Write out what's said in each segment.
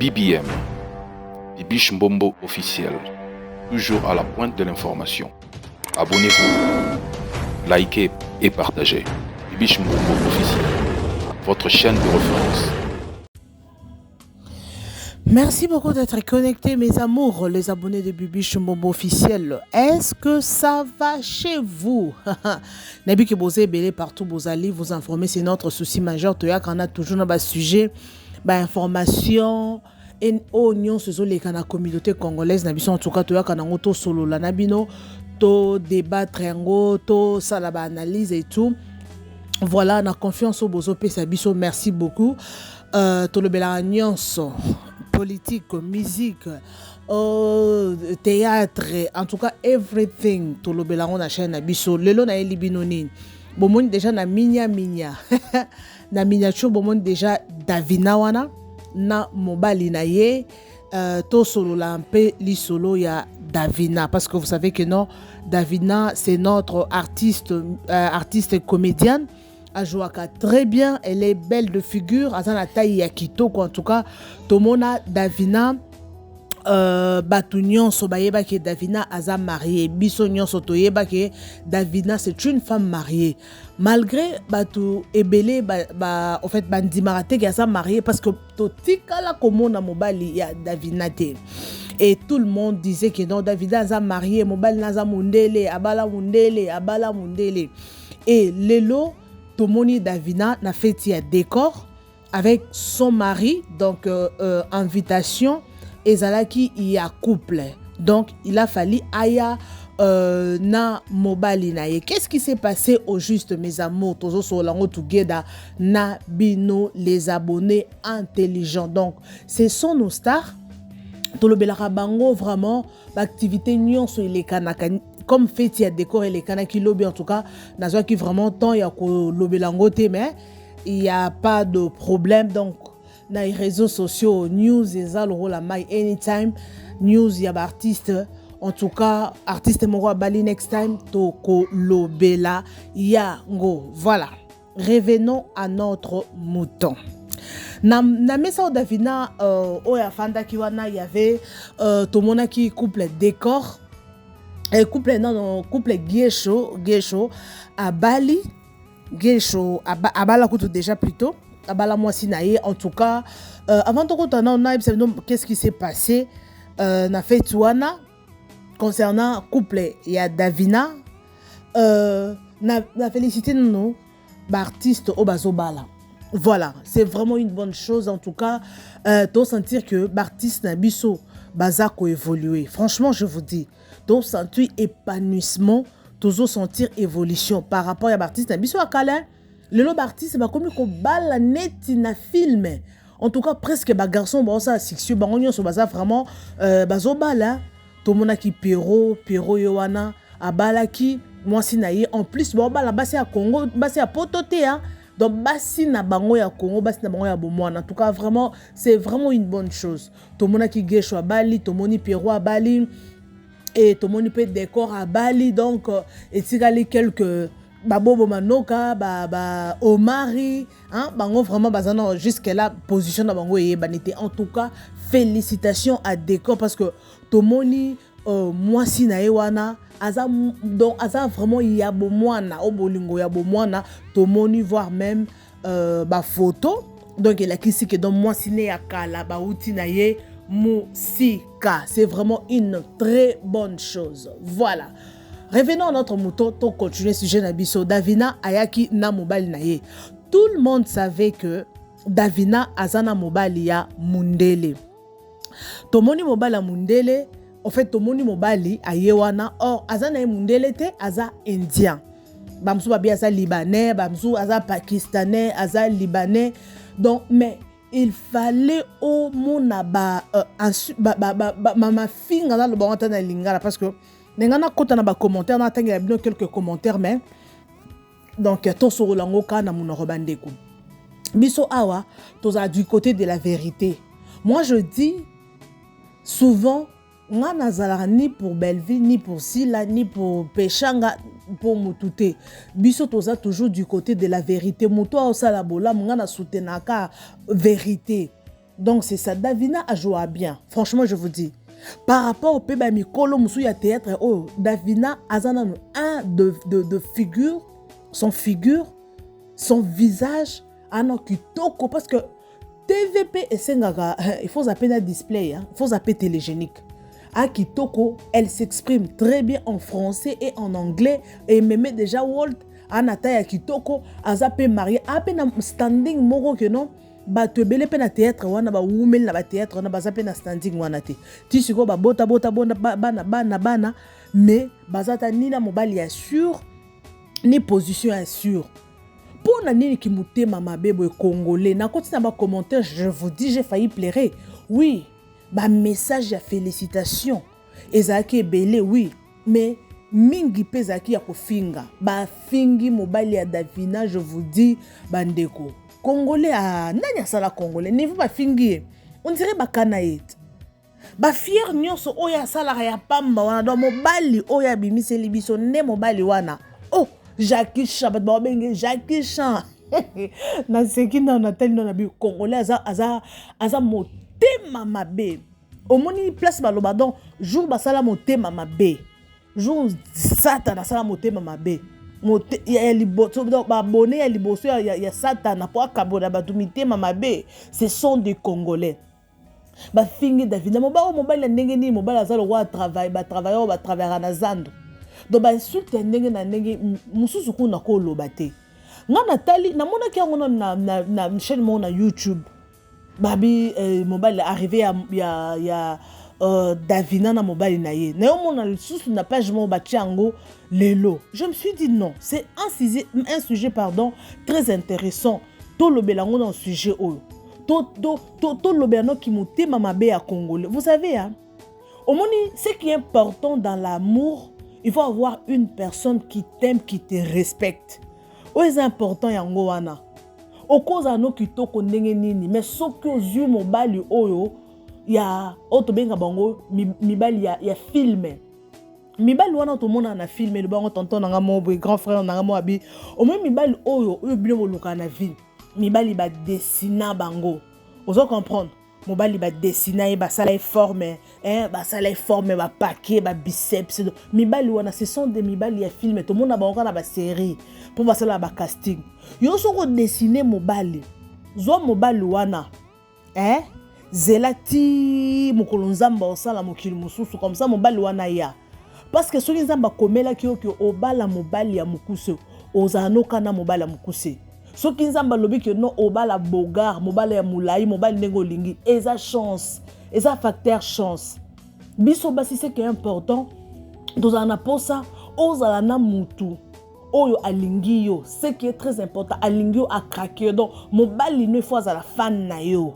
BBM, Bibiche Mbombo officiel, toujours à la pointe de l'information. Abonnez-vous, likez et partagez. Bibiche Mbombo officiel, votre chaîne de référence. Merci beaucoup d'être connectés, mes amours, les abonnés de Bibiche Mbombo officiel. Est-ce que ça va chez vous? Nabi que vous belé partout, vous allez vous informer, c'est notre souci majeur. Tu qu'on a toujours dans sujet, information. Et oignon ce les la communauté congolaise nabi en tout cas tu as qu'on a auto solo la nabino to débattre ngo to ça la analyse et tout. Voilà, on a confiance au bozo pesabiso, merci beaucoup. To le bela nyonso politique, musique, théâtre, en tout cas everything to le bela on a chaîne abiso lelo na elibinoni. Bomoni déjà na minya na miniature bomoni déjà Davina wana na mobali na ye to solo la mpe li solo ya Davina parce que vous savez que non Davina c'est notre artiste comédienne a joué très bien, elle est belle de figure azana taille ya kitoko en tout cas tomona Davina batu nyonso bayeba ke Davina aza mariée biso nyonso toyeba ke Davina c'est une femme mariée malgré batu ebele en fait bandimarate ki aza mariée parce que totikala komona mobali ya Davina te et tout le monde disait que non Davina aza mariée mobali naza mundele abala mundele et lelo tomoni Davina na fête ya décor avec son mari donc invitation ezalaki ya couple donc il a fallu aya na mobali na ye. Qu'est-ce qui s'est passé au juste mes amours tozo solango together na bino les abonnés intelligents donc ce sont nos stars tolobelaka bango vraiment l'activité nyonso elekanaka comme fête ya décor elekanaki lobi en tout cas nazwa ki vraiment temps ya ko lobelango te mais il y a pas de problème donc na les réseaux sociaux news eza le rôle my anytime news ya ba artiste en tout cas artiste moko bali next time to ko lobela yango. Voilà, revenons à notre mouton. Na mesa Davina oya fanda ki wana y avait tomona ki couple décor couple Guécho à Bali Guécho à Bala kutu déjà plutôt abala mwasi na ye en tout cas avant de retourner on a qu'est-ce qui s'est passé na fête wana concernant couple ya Davina na félicité nous artiste Obazobala. Voilà, c'est vraiment une bonne chose en tout cas de sentir que l'artiste na biso bazako évoluer. Franchement, je vous dis, donc sentir épanouissement, toujours sentir évolution par rapport à l'artiste na biso akala. Le lot d'artistes ba comme ko bala net na film. En tout cas presque ba garçon ba ça sexueux ba onyo so baza vraiment bazobala to mona ki pero yowana abalaki mwasi na ye en plus ba bala basi ya Congo basi ya pototé hein. Donc basi na bango ya Congo basi na bango ya bomwana en tout cas vraiment c'est vraiment une bonne chose. To mona ki Guécho à Bali, to moni pero à Bali et to moni pe décor à Bali donc et tigali quelques Bobo Manoka, Omari, hein, bango vraiment bazana jusqu'à la position de bango et banité. En tout cas, félicitations à Décor parce que tomoni moi si na ewana aza donc aza vraiment yabo mwana obolingo yabo mwana tomoni voir même photo donc il a qui que donc moi si ne yakala ba uti na ye musika c'est vraiment une très bonne chose. Voilà. Revenons à notre mouton, pour continuer ce sujet nabiso. Davina ayaki na mobali na ye. Tout le monde savait que Davina azana mobali ya mundele. Tomoni mobali ya mundele, en fait tomoni mobali ayewana or azana ye mundele te aza indien. Bamsou babi aza libanais, bamsou aza pakistanais, aza libanais. Donc mais il fallait au mona ma finga na le bon na lingala parce que nengana kota na ba commentaire na tanga bien quelques commentaires mais donc to sur lango kana munoro bandeko biso awa toza du côté de la vérité. Moi je dis souvent nga nazala ni pour Belleville ni pour Sila ni pour Pechanga pour Mutute biso toza toujours du côté de la vérité. Muto au sala bola nga na soutenaka vérité Donc c'est ça, Davina a joué bien. Franchement, je vous dis. Par rapport au Peba Mikolo Moussouya théâtre, oh, Davina a un de figure, son visage, un kitoko, parce que TVP et Sengaga, il faut zapper un display, il faut zapper télégénique. À Kitoko, elle s'exprime très bien en français et en anglais, et même déjà Walt, Anataya Kitoko, a zappé marié, a peine standing moro que non. Ba te bele pe na théâtre wana ba women na ba théâtre wana ba zape na standing wana te ti siko ba bota bana mais bazata ni na mobali ya sûr ni position ya sûr pour na nini ki mutema mabebo e congolais na koti na ba commentaire je vous dis j'ai failli pleurer oui ba message ya félicitations ezaki ebele oui mais mingi pezaki ya kofinga ba fingi mobali ya Davina je vous dis bandeko Congolais a nani asala Congolais niveau ba fingi on dirait ba kanaït ba fier nyonso oya sala ya pamba wana do mobali oya bimiseli biso ne mobali wana oh Jackie Chan ba benge Jackie Chan na sekina na tali na bi Congolais aza motema mabe omoni place baloba donc jour basala motema mabe jour sata na sala motema mabe ya liboso ba bonné ya liboso ya satana po akabona batumité mamabe ce sont des Congolais ba fingi Davina mobali ndenge ni mobali azalo wa travail ba travailleur ba travaillera na zando donc ba insulte ndenge na ndenge mususu kuna ko lobate nga Nathalie na mona ki yango na chaîne mo na YouTube babi mobali arrivé ya Davina na mobali na ye na yo mona lisusu na page mo batiango lelo je me suis dit non c'est un sujet pardon très intéressant to lobelango dans sujet oyo to lobelano ki mutema mabe ya congolais vous savez hein au moni ce qui est important dans l'amour il faut avoir une personne qui t'aime qui te respecte o c'est important yango wana okoza no kitoko ndenge nini mais soki ozwi mobali oyo ya otobenga bango mibali ya filme mibali wana tomona na filme le bango tonton nanga mo grand frère nanga mo abi au moins mibali oyo bien boluka na ville mibali ba dessiner bango ozo comprendre mobali ba dessiner ba sala forme ba sala forme ba paquet ba biceps mibali wana ce sont des mibali ya filme tomona bango na ba série pour ba sala ba casting yo soko dessiner mobali zo mobali wana zelati mokolo nzamba osala mokili mosusu comme ça mobali wana ya parce que soki nzamba komela ki obala mobali ya mokuse ozanoka na mobali ya mokuse soki nzamba lobi ke no obala bogar mobali ya mulai mobali ndenge olingi eza chance eza facteur chance biso basi c'est que important tozana posa ozala na mutu oyo alingi yo ce qui est très important alingi yo akrake donc mobali no faut azala fan na yo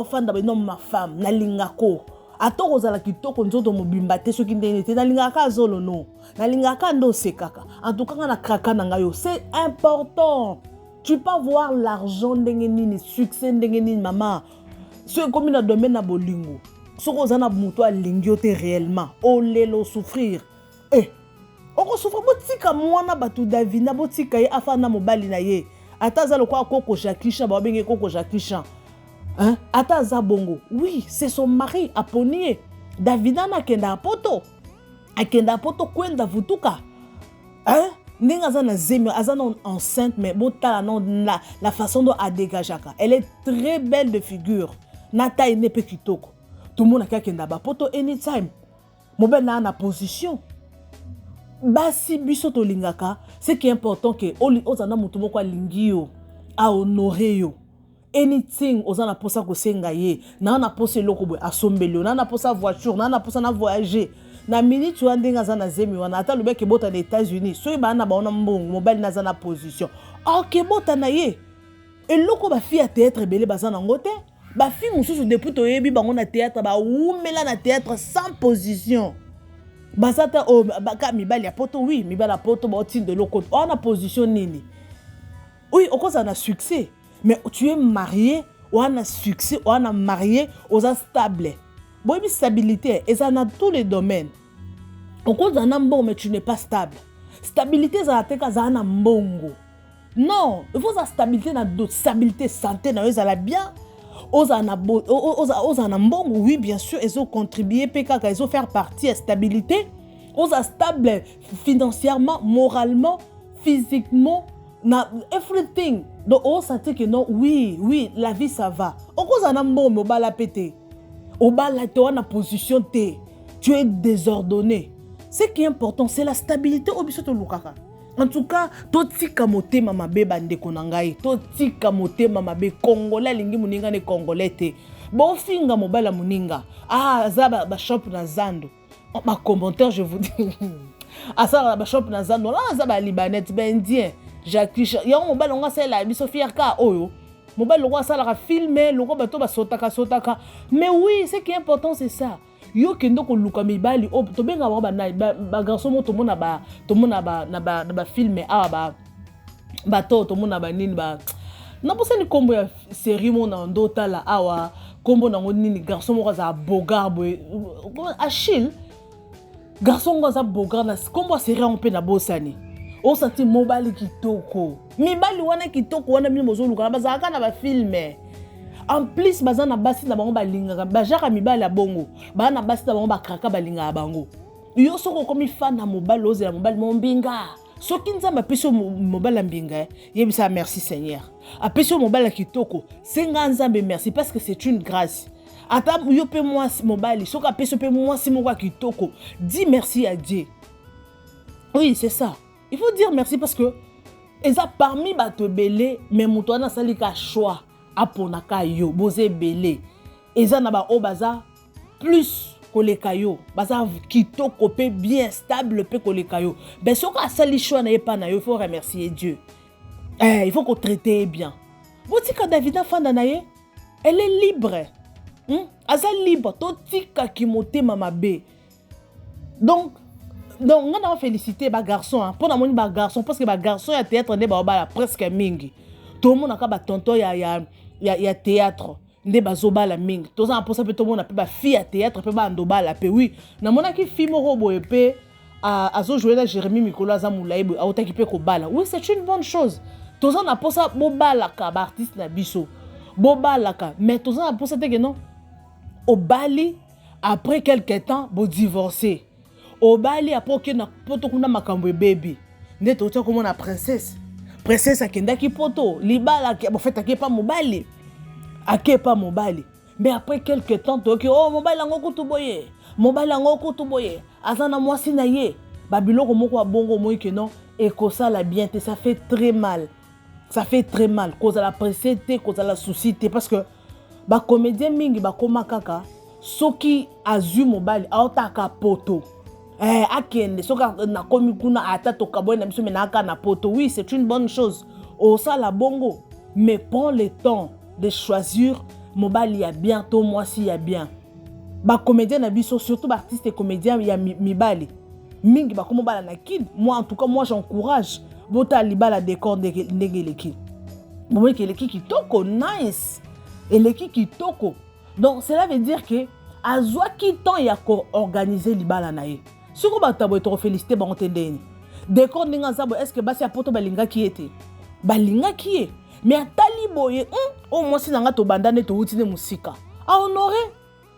fan d'abord non ma femme na lingako atoko zala kitoko nzoto mobimba te soki ndene te na lingaka zolo no na lingaka ndo sekaka en tout cas na kraka na ngayo c'est important tu peux voir l'argent ndenge nini succès ndenge nini mama ce comme na domaine na bolingo soko zana muto alingi yo te réellement o lelo souffrir oko souffrir botika mwana batu Davina botika ye afana mobali na ye atazalo kwa koko Jackie Chan ba benge koko Jackie Chan hein ataza bongo oui c'est son mari aponier Davina na kenda poto kwenda vutuka hein ninga zana zemi azana enceinte mais botala non la façon dont a dégagaka elle est très belle de figure nata ine pe kitoko tout le monde a kenda ba poto anytime mobile na position basi biso to lingaka c'est qui est important que ozana mutu moko alingi yo a honorer yo anything ozana posa ko senga ye na posa eloko boy asombelo na posa voiture na posa na voyager na minute tu andinga zana zemi wana ata lobeke bota na États-Unis so ba na baona mbongo mobile na zana position ok bota na ye eloko ba fi ya théâtre belé bazana ngote ba fi mususu depuis to yebi bango na théâtre ba umela na théâtre sans position basata o baka mibali ya poto oui mibali ya poto ba otine de loko on a position nini oui on cause un succès mais tu es marié on a succès on a marié on a stable bon une stabilité et ça dans tous les domaines on cause un bon mais tu n'es pas stable stabilité ça te kaza na mbongo non il faut sa stabilité na d'autres stabilité santé na yo ça la bien Ozana mbongo, oui, bien sûr, ils ont contribué, ils ont fait partie à la stabilité. Oza stable financièrement, moralement, physiquement, everything. Donc, on sentit que non, oui, la vie ça va. Ozana mbongo, au bas la pété. Au bas la toi na position T. Tu es désordonné. Ce qui est important, c'est la stabilité au biso to lukaka. En tout cas, totika motema mabe bande konangai, totika motema mabe congolais lingi muninga ne congolais te. Bon finga mobala muninga. Ah, za ba shop na zando. Ma commentaire je vous dis. Ah ça ba shop na zando. Là za ba libanais ben indien. Jacques ya mobala nga sala biso fierka oyo. Mobala lo sala ka filmer, lo ko bato ba sotaka. Mais oui, ce qui est important c'est ça. Yo kendo ko luka mibali o to benga ba garçon mo to mona ba filmer ba to mona ba nini ba na posa ni kombo ya série mo na ndota la awa kombo na nini garçon mo za bogar boy Achille garçon mo za bogar na kombo série on pe na bosani o senti mobali kitoko mibali wana kitoko wana mi mozo luka ba za kana ba filmer. En plus, bazana basi na bango balinga, bajaka mibali ya bongo, bana basi na bango bakraka balinga bango. Yo soko komi fan na mobali oze na mobali mombinga. Soki nzamba peso mobali mbinga, yebisa merci Seigneur. A peso mobali kitoko, senga nzambe merci parce que c'est une grâce. Ata yo pe moi mobali, soka peso pe moi si moko kitoko, dis merci à Dieu. Oui, c'est ça. Il faut dire merci parce que eza parmi bato belé, mais muto na sali ka choix. Aponaka yo boze belé eza na ba obaza plus koleka yo baza kitoko pe bien stable pe koleka yo ben soka sali choix na epa na yo, il faut remercier Dieu. Il faut qu'on traite bien. Botika Davida fanda na ye, elle est libre. Aza libre to tika ki motema mabe. Donc on a félicité ba garçon pour na moni ba garçon parce que ba garçon ya théâtre ne ba presque mingi. Tout le monde a ba tonton ya théâtre nde bazobala mingi toza pour ça peut tout le monde a ba fille à théâtre peut ba ndobala pe oui na mona ki fille moko boye pe azo jouer na Jérémie Mikolo za moulaïbe a otaki pe ko bala. Oui, c'est une bonne chose. Toza na pour ça bobala ka ba artiste na biso bobala ka mais toza na pour ça que non au bali après quelque temps bo divorcer au bali après que na poto kuna makambo baby nde to tia comme na princesse akendaki poto libala en fait akepa mobali mais après quelque temps toki oh mobali ngo kutu boye azana mwasi na ye babiloko moko wa bongo moi que non et que ça la bien te ça fait très mal cause la pressé te cause la souci te parce que ba comédien mingi ba koma kaka soki azu mobali aotaka poto akende soka na komi kuna ata to kaboy na biso menaka na poto. Oui, c'est une bonne chose au ça la bongo mais prends le temps de choisir mobali ya bien to moi si ya bien ba comédien na biso surtout ba artiste et comédien ya mibali mingi ba komo bala na kid. Moi en tout cas moi j'encourage bota libala décor ndenge leki bon que leki kitoko nice et leki kitoko. Donc cela veut dire que azwa ki temps ya ko organiser libala na ye. Si vous avez félicité, vous avez décor est-ce que basi apoto balinga qui était balinga qui est mais atali boye au moins si nanga to bandane to utine musika a honorer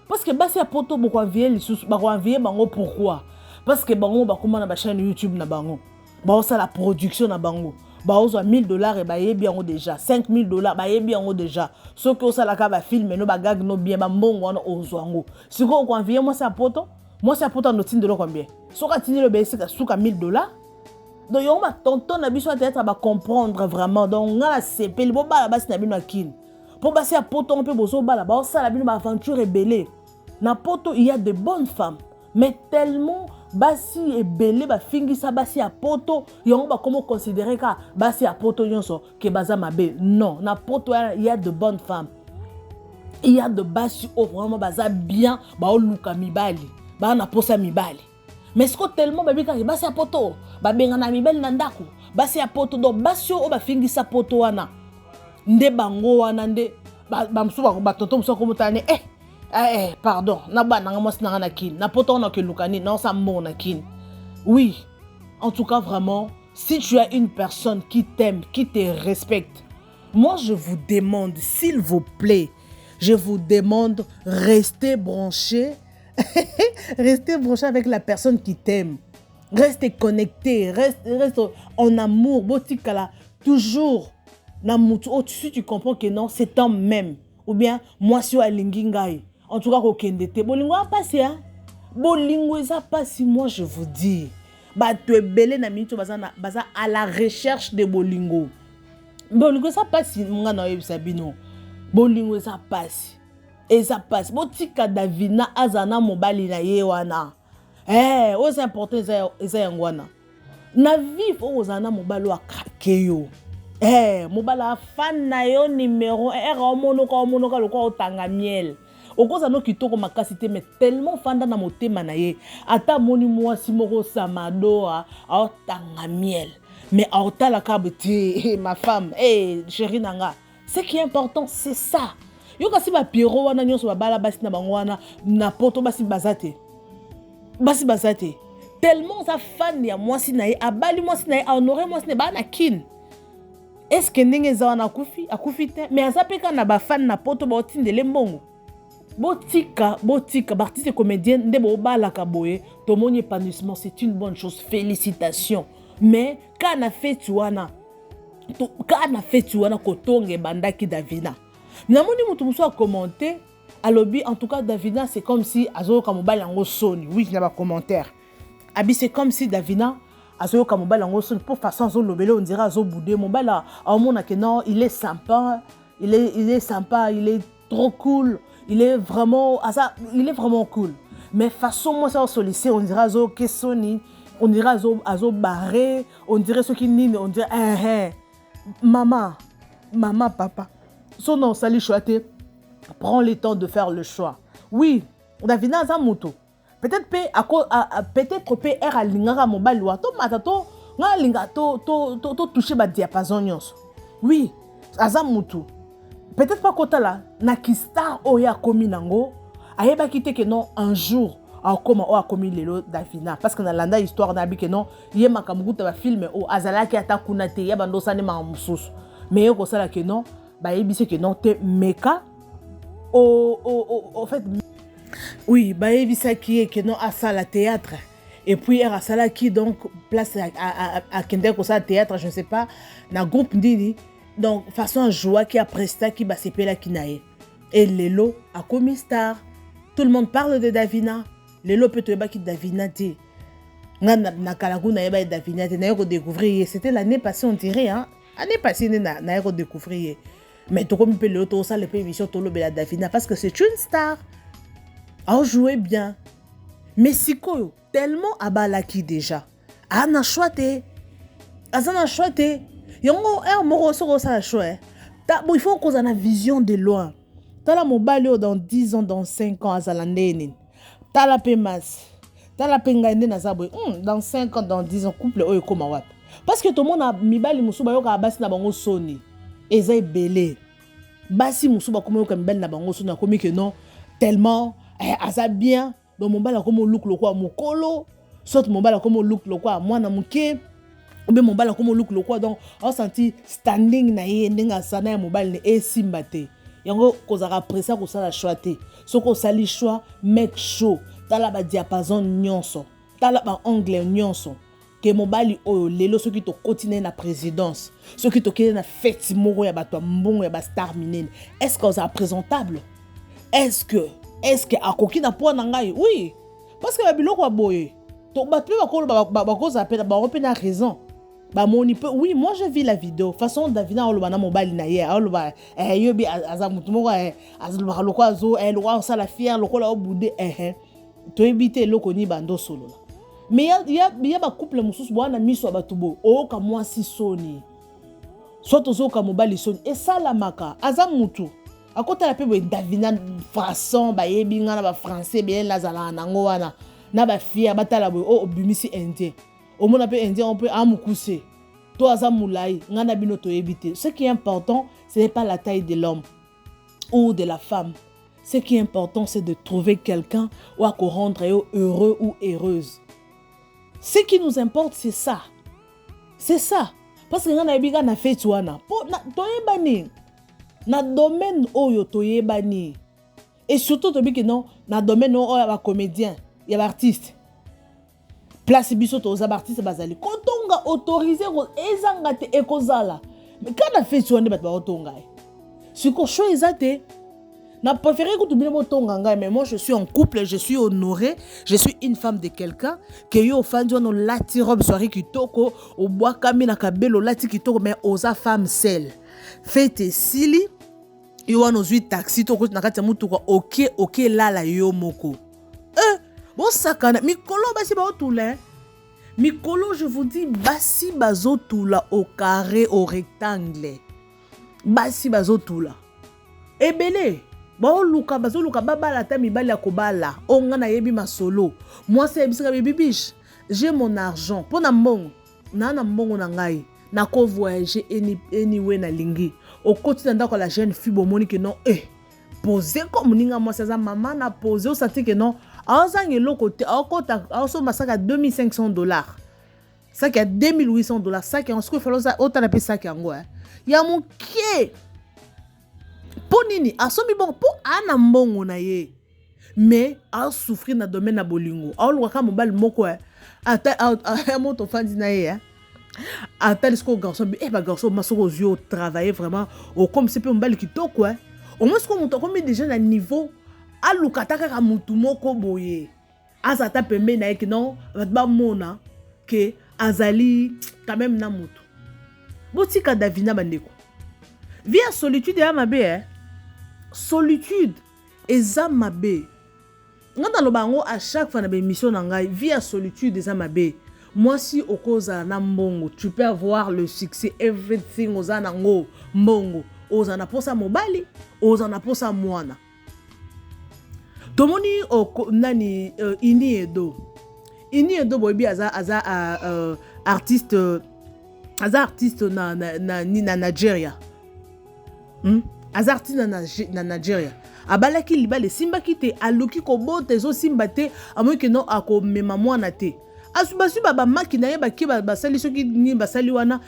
parce que basi apoto boko envier les sous bako envier bango. Pourquoi? Parce que bango bakoma na ba chaîne YouTube na bango ba ça la production na bango ba ozo $1000 et ba yebi yango déjà $5000 ba yebi yango déjà ce que ça la ka ba film no ba gag no bien ba mbongo wana ozo yango si ko envier moi ça poto. Moi, c'est pour ton de combien? Si on continue le baisser, c'est $1000. Donc, on va tonton na biso peut-être va comprendre vraiment. Donc, on a CP, le bon bala bas na bino kin. Pour passer à poto on peut bozo bala ba ça la bino aventure rebelle. Na poto il y a de bonnes femmes, mais tellement basi et belé ba fingi sa basi à poto, on va comment considérer ka basi à poto nyonso ke baza mabe. Non, na poto il y a de bonnes femmes. Il y a de basi au vraiment baza bien ba o luka mibali. Ba na posa mibali mais ce que tellement babi ka basi ya poto ba benga na mibali na ndako basi ya poto donc basi o ba fingi sa poto wana nde bango wana nde ba msuba ba tonton msuba ko mutane pardon na ba na ngamos na kin na poto na ke lukani na sa mona kin. Oui, en tout cas vraiment si tu as une personne qui t'aime qui te respecte, moi je vous demande s'il vous plaît, je vous demande, restez branchés. Restez branchés avec la personne qui t'aime. Restez connectés, reste en amour. Botikala, toujours. Si tu comprends que non, c'est un même. Ou bien, moi, si je en tout cas, Okendete. Bolingo a passé, hein? Bolingo a passé, moi, je vous dis. Tu es belé na minute, à la recherche de Bolingo. Bolingo, ça passe, mon gars, Bolingo, ça passe. Et ça passe. Botika Davina, Azana, Mobali, na Yewana. Aux importants, c'est Yangwana. Na vie, aux Azana, Mobalo, a craqué yo. Mobala, fan na yo numéro 1, Ramonoka, le quoi, Tanga miel. Au cause de kitoko makasité mais tellement fanda na motema na ye ata moni moi simoro samado a tanga miel mais ota la kabeti ma femme chérie nanga ce qui est important c'est ça yo kasi ba piro wana nyonso ba bala basi na bango wana na poto basi bazate tellement sa fan ya moi si na ye abali moi si na ye honorer moi si na ba na kin est-ce que ndenge za na akufi te mais azapeka na ba fan na poto ba otindele mbongo Botika, artiste comédienne, ton mon épanouissement, c'est une bonne chose. Félicitations. Mais, quand on a fait tuana, kotonge bandaki Davina. Namoni mutu a commenté, en tout cas Davina, c'est comme si azo kamobali yango soni. Oui, il y a pas commentaire. Abi c'est comme si Davina azo kamobali yango soni pour façon zo lobele on dirait azo boudé mon bala. En mon que non, il est sympa, il est trop cool. Il est vraiment cool. Mais façon moi ça au lycée, on dirait azo kessoni, on dirait azo barré, on dirait ce qui nime, on dirait maman, papa. Son nom sali choité. Prends le temps de faire le choix. Oui, Davina Zamuto. Peut-être peut era lingara mobile wa to matato nga linga to toucher ba diapason nyonso. Oui, Azamutu. Peut-être pas kota là na kista oya komi nango ayeba kite que non un jour a commis lelo Davina parce que na landa histoire na bi que non ye makamuguta ba film o azalaki atakuna te ya bando sane ma mususu mais ko sala que non ba yebise que non te meka au fait oui ba yebisa qui que non à sala théâtre et puis à sala qui donc place à kende ko sa théâtre je ne sais pas na groupe ndini. Donc, façon joie qui a presté qui va s'épeler la kinae. Et Lelo a commis star. Tout le monde parle de Davina. Lelo peut te baki Davina dit. Na Kalaguna yeba Davina te na yoko découvrir. C'était l'année passée on dirait hein. L'année passée na yoko découvrir. Mais tout comme peut le tout ça le émission tolo bela Davina parce que c'est une star. A joué bien. Mais siko tellement abalaki déjà. Ana choité. Azana choité. Yongo moko soko ça choix. Il faut qu'on ait une vision de loin. Tala mobile dans 10 ans dans 5 ans azalandeni. Tala pemas. Tala pengande na zabwe. Dans 5 ans dans 10 ans couple oyo koma wat. Parce que tout le monde a mibali musuba yoka basi na bango soni. Ezay belé. Basi musuba comme yoka mibali na bango soni komi que non tellement aza bien donc mobali comme look lo kwa mukolo. Soit mobali comme look lo kwa mwana muke. Ou bien mobile comme look le quoi donc on senti standing na ye ndenga sana ya mobile ne esimbate yango kozaka pressa ko sala choité soko sali choix make show tala ba diapason nyonso tala ba anglais nyonso ke mobile oyo lelo soki to continuer na présidence soki to kene na fête moko ya bato mbongo ya ba star minene est-ce que ça présentable est-ce que akoki na point na ngai oui parce que ba biloko ba boye to bato ba cause appelle ba on peut na raison. Bah oui moi je vis la vidéo façon Davina olobana mobile na ye oloba yobi azamutu moko azoloba lokwa zo lokwa ça la fière lokwa la obude to éviter loko ni bando solo mais il y a ba couple mususu bwana miso batubo o ka moi si soni soit ozo ka mobile soni et ça la maka azamutu akota la pe Davina façon ba yebi ngana ba français bien la zala nango wana na ba fière batala o bimisi indien. Au monde appelle indien, on peut amoukousser. Toi, azamoulaï, ngana bino to éviter. Ce qui est important, ce n'est pas la taille de l'homme ou de la femme. Ce qui est important, c'est de trouver quelqu'un ou à rendre heureux ou heureuse. Ce qui nous importe, c'est ça. C'est ça. Parce que ngana biga na fait tuana. Po na toyebani. Na domaine oyo toyebani. Et surtout tobi que non na domaine non il y a comédien, il y a artiste. Place biso to za artiste bazali. Kotonga autorisé ko ezanga te ekozala. Mais quand on fait sur ne bat ba otonga. Ce qu'on choisit ezate n'a préféré que tu bien otonga mais moi je suis en couple, je suis honorée, je suis une femme de quelqu'un que yo fan no lati robe soirée kitoko au bois kami na kabelo lati kitoko mais oza femme seule. Fete sili yo wana ozwi taxi toko na kati ya mutuka ok lala yo moko. Bon sakana mikolo basi ba otula. Mikolo je vous dis basi bazo tula au carré au rectangle. Basi bazo tula. Ebele ba luka bazo luka babala ta mibali ya kobala. Onga na yebi masolo. Moi c'est bisika bibiche. J'ai mon argent pour na mbongo. Na mbongo na ngai. Na ko voyager anyway na lingi. Au quotidien ndako la jeune fille bomoni que non poser comme ninga moi c'est ça maman na poser au senti que non azange lokote akota aso masaka $2500 ça qui a $2800 ça qui en ce que fait ça autant na pesa qui yango ya mokie ponini asomi bon pour ana mbongo na ye mais a souffrir na domaine na bolingo a lo ka mobile moko ata moto fandi na ye attends ce que garçon ba garçon masoko yo travailler vraiment au comme c'est peu mbali kitoko au moins ce qu'on monte comme déjà na niveau alukata kaka mutu moko boye azata pembe na yeke non ba mona que azali quand même na mutu botika davina bandeko via solitude ya mabe solitude eza mabe ngana lo bango à chaque fois na ba émission na ngai via solitude eza mabe. Moi, si au cause na mbongo, tu peux avoir le succès, everything aux anango, mbongo, aux anaposa mobali, aux anaposa mwana. Tomoni o nani Ini Edo boy aza artiste na Nigeria. Aza artiste na Nigeria. Abalaki libale simba kite aluki ko bote zo simba te amoy ke no ako mema mwana te. Asubasu baba makina ye baki basali soki ni basali wana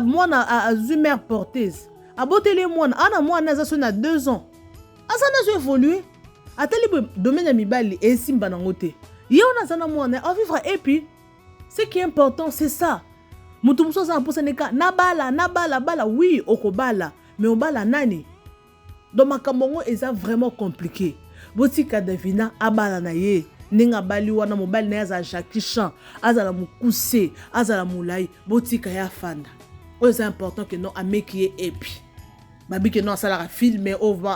mwana azui mère porteuse aboteli mwana ana mwana za so na 2 ans asana zo évoluer atali domaine ya mibali esimba nango te ye ona zana mwana a vivre et puis ce qui est important c'est ça mutu muso za mposa neka na bala oui okobala mais obala nani donc makambo eza vraiment compliqué botika davina abala na ye ninga bali wana mobali na za Jackie Chan azala mukuse azala mulai botika ya fanda c'est important que non ameki epi babi que non ça la filmer over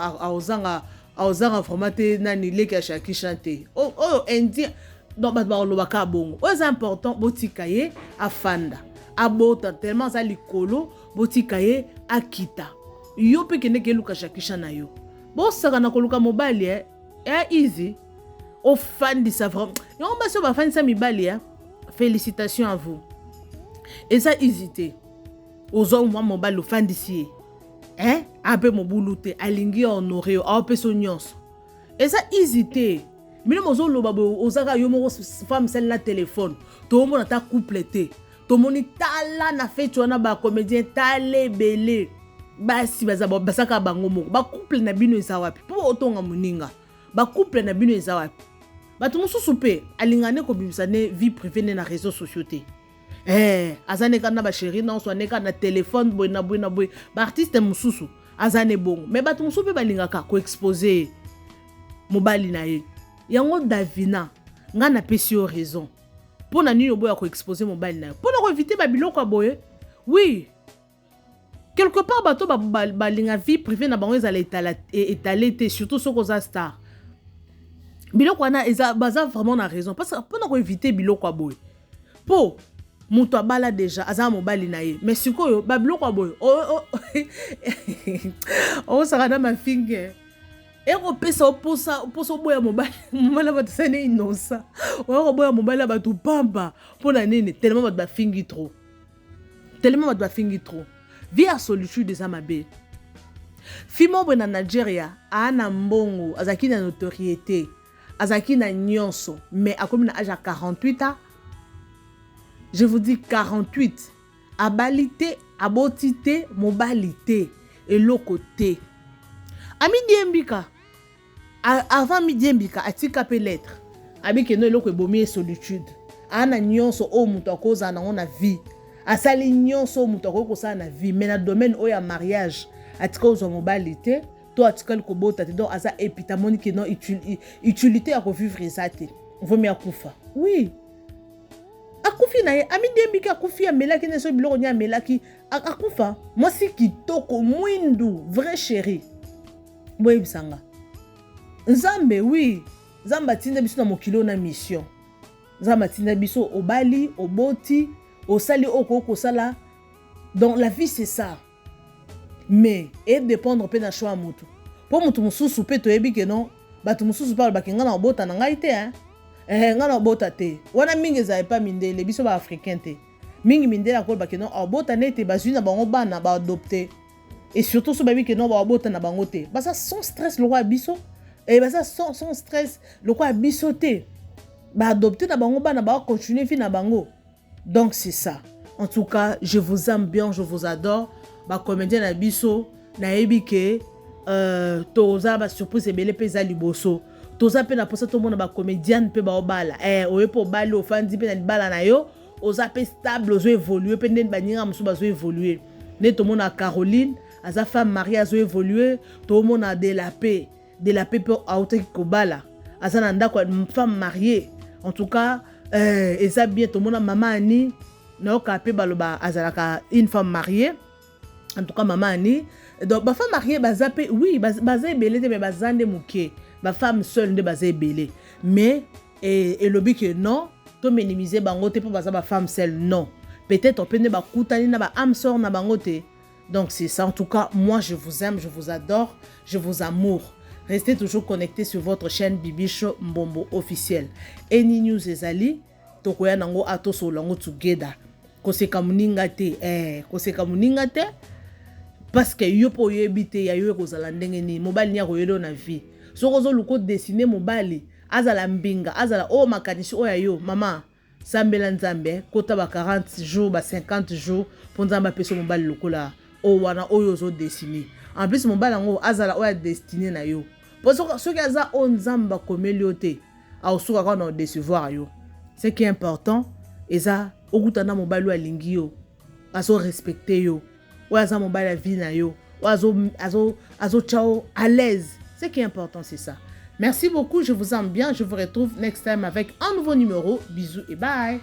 aozanga formaté nani leka Jackie Chan te indien donc ba lo baka bongo c'est important botika ye afanda abota tellement za likolo botika ye akita yo pe kene ke luka Jackie Chan na yo bo saka na koluka mobali easy au fan de ça vraiment. Et on va se faire fan de ça mibali félicitations à vous. Et ça hésité. Aux hommes moi mon bal le fan d'ici. Un peu mon boulouté alingi honoré a peu son nyos. Et ça hésité. Mais mon zo lo babo ozaka yo mo femme celle la téléphone. Tout le monde ta coupleté. Tout le monde tala na fait tu na ba comédien talé belé. Basi bazaba basaka bango mo. Ba couple na bino eza wapi. Po otonga muninga. Ba couple na bino eza wapi. Bato mususu pe alingane ko bibisane vie privée na réseaux sociaux te azane kana ba chérie na so neka na téléphone boy na boy ba artiste mususu azane bongo mais bato mususu pe balingaka ko exposer mobali na ye yango davina nga na pesi yo raison pona nini boya ko exposer mobali na ye pona ko éviter ba biloko boye oui quelque part bato balinga vie privée na bango ezala étalé te surtout soko za star biloko wana eza baza vraiment na raison parce que pona ko éviter biloko boy po muto abala déjà aza mobali na ye mais sikoyo ba biloko boy saka na ma finger eko pesa oposa boya mobali mala ba tsane innocent boya mobali ba tu pamba pona nini tellement ba fingi trop via solitude des amabe fimo bo na Nigeria ana mbongo azaki na notoriété azaki na nyonso mais akomi na âge à 48 ans je vous dis 48 abalité abotité mobilité et l'autre côté ami diembika avant midi mbika atika pe lettre abiki no eloko ebomi solitude ana nyonso o muto akoza na vie asali nyonso muto akoza na vie mais na domaine o ya mariage atika ozo mobali te to atika likobota te donc asa epitamoni ke non utilité ya vivre ça te vomi akufa oui akufi na ye amidi mbika akufi amelaki na so biloko nya amelaki akufa mwasi kitoko mwindu vrai chéri boye bisanga Nzambe oui Nzamba tinda biso na mokilo na mission Nzamba tinda biso obali oboti osali oko sala donc la vie c'est ça mais et dépendre pe na choix mutu po mutu mususu pe to yebi ke non batu mususu parle bakenga na obota na ngai te nga na obota te wana mingi za pas mindele biso ba africain te mingi mindele akol bakeno obota nete bazui na bango bana ba adopter et surtout so babi ke non ba obota na bango te basa sans stress le roi biso et basa sans stress le roi biso te ba adopter na bango bana ba continuer fi na bango donc c'est ça en tout cas je vous aime bien je vous adore ba comédien na biso na yebi ke toza ba surprise ebele peza liboso toza pe na posa to mona ba comédienne pe ba obala oye po bali ofandi pe na libala na yo oza pe stable ozo évoluer pe nden baninga musu bazo évoluer ne to mona Caroline aza femme mariée azo évoluer to mona de la paix pe auto kobala aza na ndako femme mariée en tout cas eza bien to mona maman ani na ka pe baloba azalaka une femme mariée en tout cas maman ani donc ba femme mariée baza pe oui baza ebele te mais bazande muke ba femme seule nde baza ebele mais et lobi que non to minimiser bango te po baza ba femme seule non peut-être pe ne ba kutani na ba âme sœur na bango te donc c'est ça en tout cas moi je vous aime je vous adore je vous amour restez toujours connectés sur votre chaîne Bibi Show Mbombo officiel Any News ezali tokoya nango atoso lango together koseka muninga te parce que yo po yebite ya yo kozala ndenge ni mobali nya koyelo na vie soko zo luko dessiner mobali azala mbinga azala o makanishi o ya yo mama sambela nzambe kota ba 40 jours ba 50 jours pour nzamba peso mobali lokola o wana oyo zo dessiner en plus mobali ngo azala o ya destiné na yo parce que ce qui aza o nzamba komelio te a osuka ka na décevoir yo ce qui est important eza okutana mobali wa lingi yo aso respecter yo ou aza mobile la vie na yo ou azo ciao à l'aise. Ce qui est important c'est ça. Merci beaucoup, je vous aime bien, je vous retrouve next time avec un nouveau numéro. Bisous et bye.